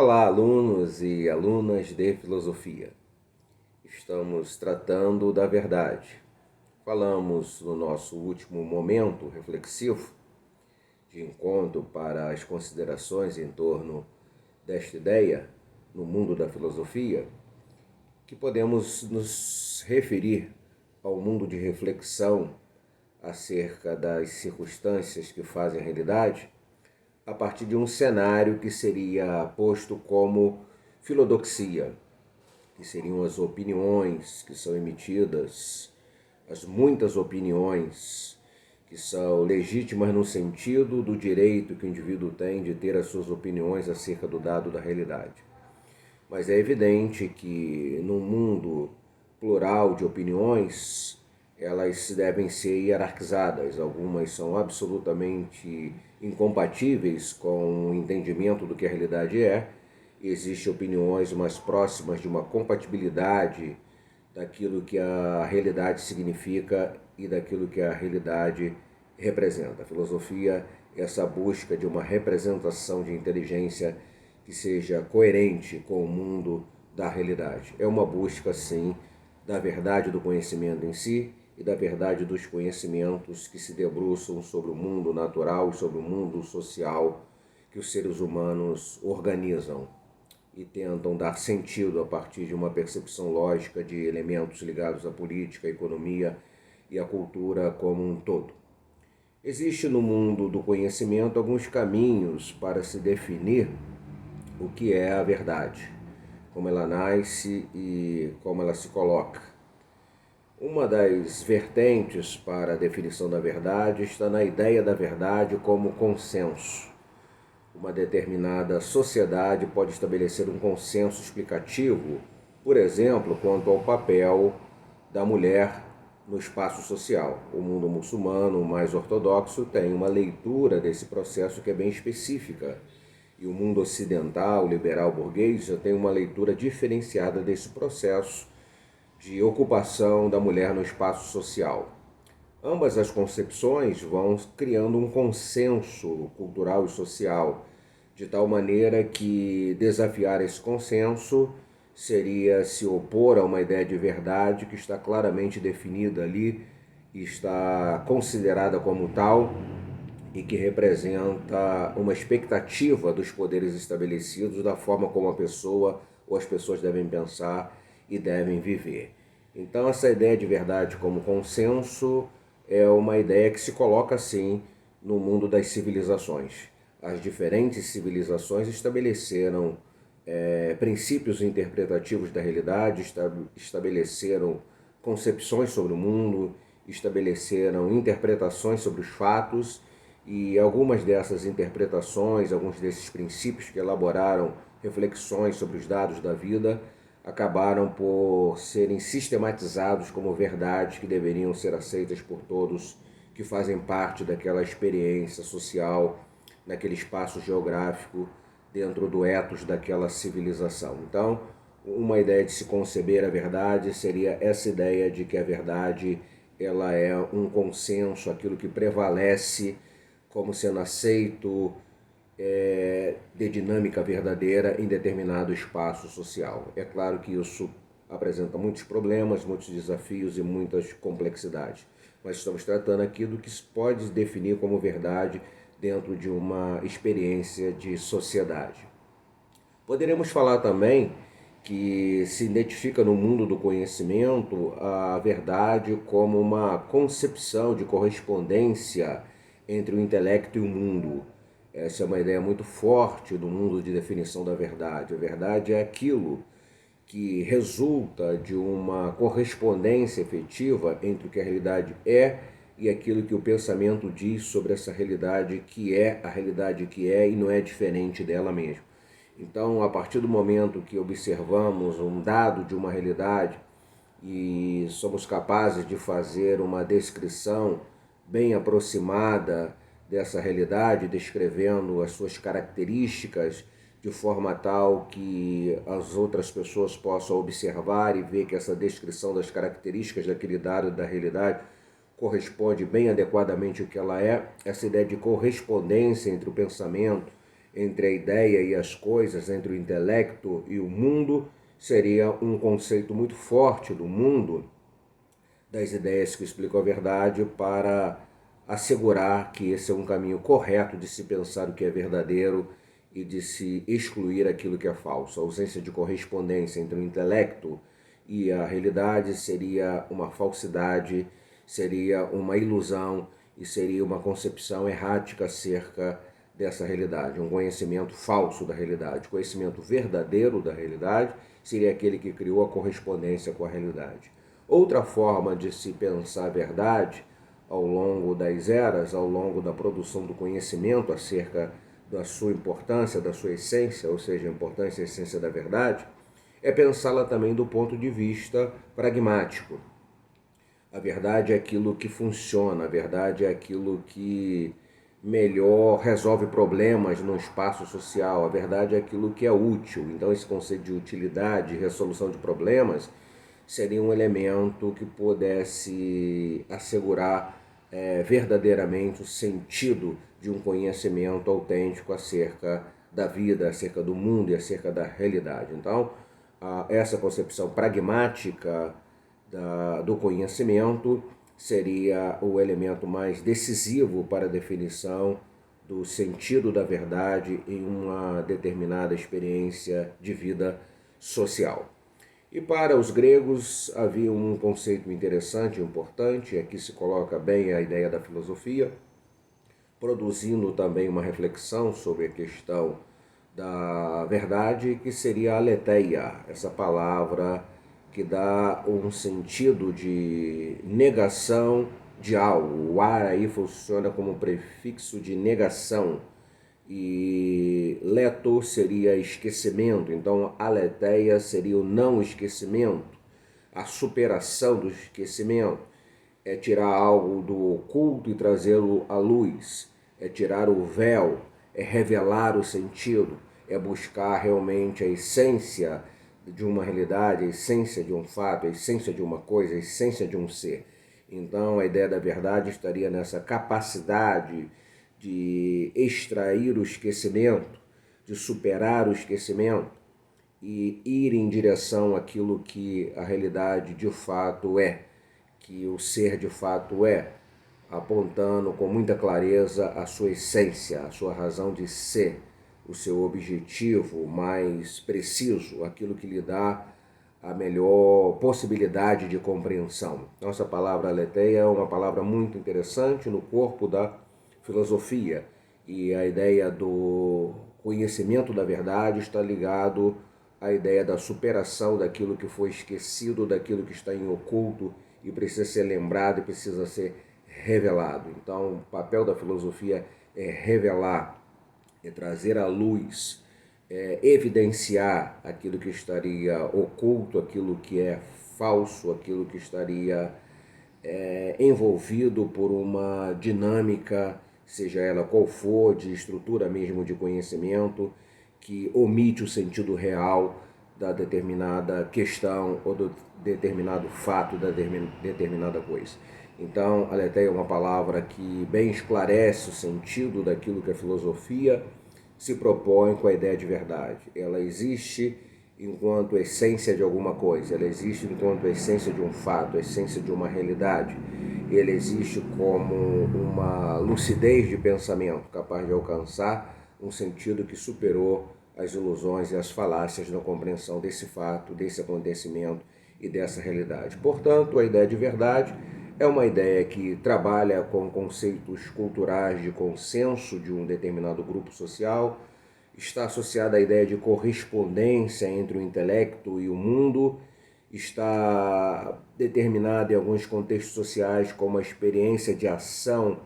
Olá, alunos e alunas de filosofia. Estamos tratando da verdade. Falamos no nosso último momento reflexivo de encontro para as considerações em torno desta ideia no mundo da filosofia, que podemos nos referir ao mundo de reflexão acerca das circunstâncias que fazem a realidade, a partir de um cenário que seria posto como filodoxia, que seriam as opiniões que são emitidas, as muitas opiniões que são legítimas no sentido do direito que o indivíduo tem de ter as suas opiniões acerca do dado da realidade. Mas é evidente que num mundo plural de opiniões, elas devem ser hierarquizadas. Algumas são absolutamente incompatíveis com o entendimento do que a realidade é. Existem opiniões mais próximas de uma compatibilidade daquilo que a realidade significa e daquilo que a realidade representa. A filosofia é essa busca de uma representação de inteligência que seja coerente com o mundo da realidade. É uma busca, sim, da verdade do conhecimento em si e da verdade dos conhecimentos que se debruçam sobre o mundo natural e sobre o mundo social que os seres humanos organizam e tentam dar sentido a partir de uma percepção lógica de elementos ligados à política, à economia e à cultura como um todo. Existe no mundo do conhecimento alguns caminhos para se definir o que é a verdade, como ela nasce e como ela se coloca. Uma das vertentes para a definição da verdade está na ideia da verdade como consenso. Uma determinada sociedade pode estabelecer um consenso explicativo, por exemplo, quanto ao papel da mulher no espaço social. O mundo muçulmano mais ortodoxo tem uma leitura desse processo que é bem específica, e o mundo ocidental, liberal burguês, já tem uma leitura diferenciada desse processo de ocupação da mulher no espaço social. Ambas as concepções vão criando um consenso cultural e social, de tal maneira que desafiar esse consenso seria se opor a uma ideia de verdade que está claramente definida ali e está considerada como tal e que representa uma expectativa dos poderes estabelecidos da forma como a pessoa ou as pessoas devem pensar e devem viver. Então, essa ideia de verdade como consenso é uma ideia que se coloca assim no mundo das civilizações. As diferentes civilizações estabeleceram princípios interpretativos da realidade, estabeleceram concepções sobre o mundo, estabeleceram interpretações sobre os fatos, e algumas dessas interpretações, alguns desses princípios que elaboraram reflexões sobre os dados da vida, acabaram por serem sistematizados como verdades que deveriam ser aceitas por todos que fazem parte daquela experiência social, naquele espaço geográfico, dentro do ethos daquela civilização. Então, uma ideia de se conceber a verdade seria essa ideia de que a verdade ela é um consenso, aquilo que prevalece como sendo aceito de dinâmica verdadeira em determinado espaço social. É claro que isso apresenta muitos problemas, muitos desafios e muitas complexidades, mas estamos tratando aqui do que se pode definir como verdade dentro de uma experiência de sociedade. Poderemos falar também que se identifica no mundo do conhecimento a verdade como uma concepção de correspondência entre o intelecto e o mundo. Essa é uma ideia muito forte do mundo de definição da verdade. A verdade é aquilo que resulta de uma correspondência efetiva entre o que a realidade é e aquilo que o pensamento diz sobre essa realidade que é a realidade que é e não é diferente dela mesma. Então, a partir do momento que observamos um dado de uma realidade e somos capazes de fazer uma descrição bem aproximada dessa realidade, descrevendo as suas características de forma tal que as outras pessoas possam observar e ver que essa descrição das características daquele dado da realidade corresponde bem adequadamente ao que ela é. Essa ideia de correspondência entre o pensamento entre a ideia e as coisas, entre o intelecto e o mundo, seria um conceito muito forte do mundo, das ideias que explicam a verdade, para assegurar que esse é um caminho correto de se pensar o que é verdadeiro e de se excluir aquilo que é falso. A ausência de correspondência entre o intelecto e a realidade seria uma falsidade, seria uma ilusão e seria uma concepção errática acerca dessa realidade, um conhecimento falso da realidade. O conhecimento verdadeiro da realidade seria aquele que criou a correspondência com a realidade. Outra forma de se pensar a verdade ao longo das eras, ao longo da produção do conhecimento acerca da sua importância, da sua essência, ou seja, a importância e a essência da verdade, é pensá-la também do ponto de vista pragmático. A verdade é aquilo que funciona, a verdade é aquilo que melhor resolve problemas no espaço social, a verdade é aquilo que é útil. Então, esse conceito de utilidade, resolução de problemas, seria um elemento que pudesse assegurar verdadeiramente o sentido de um conhecimento autêntico acerca da vida, acerca do mundo e acerca da realidade. Então, essa concepção pragmática do conhecimento seria o elemento mais decisivo para a definição do sentido da verdade em uma determinada experiência de vida social. E para os gregos havia um conceito interessante e importante, aqui se coloca bem a ideia da filosofia, produzindo também uma reflexão sobre a questão da verdade, que seria a aletheia, essa palavra que dá um sentido de negação de algo. O ar aí funciona como prefixo de negação e leto seria esquecimento, então aletheia seria o não esquecimento, a superação do esquecimento, é tirar algo do oculto e trazê-lo à luz, é tirar o véu, é revelar o sentido, é buscar realmente a essência de uma realidade, a essência de um fato, a essência de uma coisa, a essência de um ser. Então a ideia da verdade estaria nessa capacidade de extrair o esquecimento, de superar o esquecimento e ir em direção àquilo que a realidade de fato é, que o ser de fato é, apontando com muita clareza a sua essência, a sua razão de ser, o seu objetivo mais preciso, aquilo que lhe dá a melhor possibilidade de compreensão. Então, essa palavra aletheia é uma palavra muito interessante no corpo da filosofia, e a ideia do conhecimento da verdade está ligado à ideia da superação daquilo que foi esquecido, daquilo que está em oculto e precisa ser lembrado e precisa ser revelado. Então, o papel da filosofia é revelar, é trazer à luz, é evidenciar aquilo que estaria oculto, aquilo que é falso, aquilo que estaria envolvido por uma dinâmica, seja ela qual for, de estrutura mesmo de conhecimento, que omite o sentido real da determinada questão ou do determinado fato da determinada coisa. Então, aletheia é uma palavra que bem esclarece o sentido daquilo que a filosofia se propõe com a ideia de verdade. Ela existe enquanto essência de alguma coisa, ela existe enquanto essência de um fato, essência de uma realidade. Ele existe como uma lucidez de pensamento capaz de alcançar um sentido que superou as ilusões e as falácias na compreensão desse fato, desse acontecimento e dessa realidade. Portanto, a ideia de verdade é uma ideia que trabalha com conceitos culturais de consenso de um determinado grupo social, está associada à ideia de correspondência entre o intelecto e o mundo, está determinada em alguns contextos sociais como a experiência de ação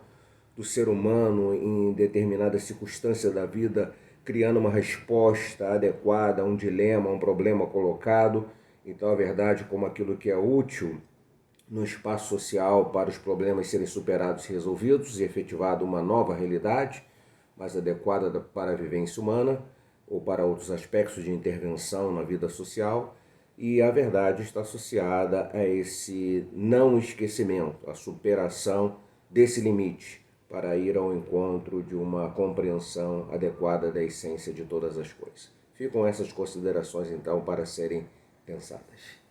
do ser humano em determinadas circunstâncias da vida, criando uma resposta adequada a um dilema, a um problema colocado. Então, a verdade como aquilo que é útil no espaço social para os problemas serem superados e resolvidos e efetivada uma nova realidade mais adequada para a vivência humana ou para outros aspectos de intervenção na vida social. E a verdade está associada a esse não esquecimento, a superação desse limite, para ir ao encontro de uma compreensão adequada da essência de todas as coisas. Ficam essas considerações, então, para serem pensadas.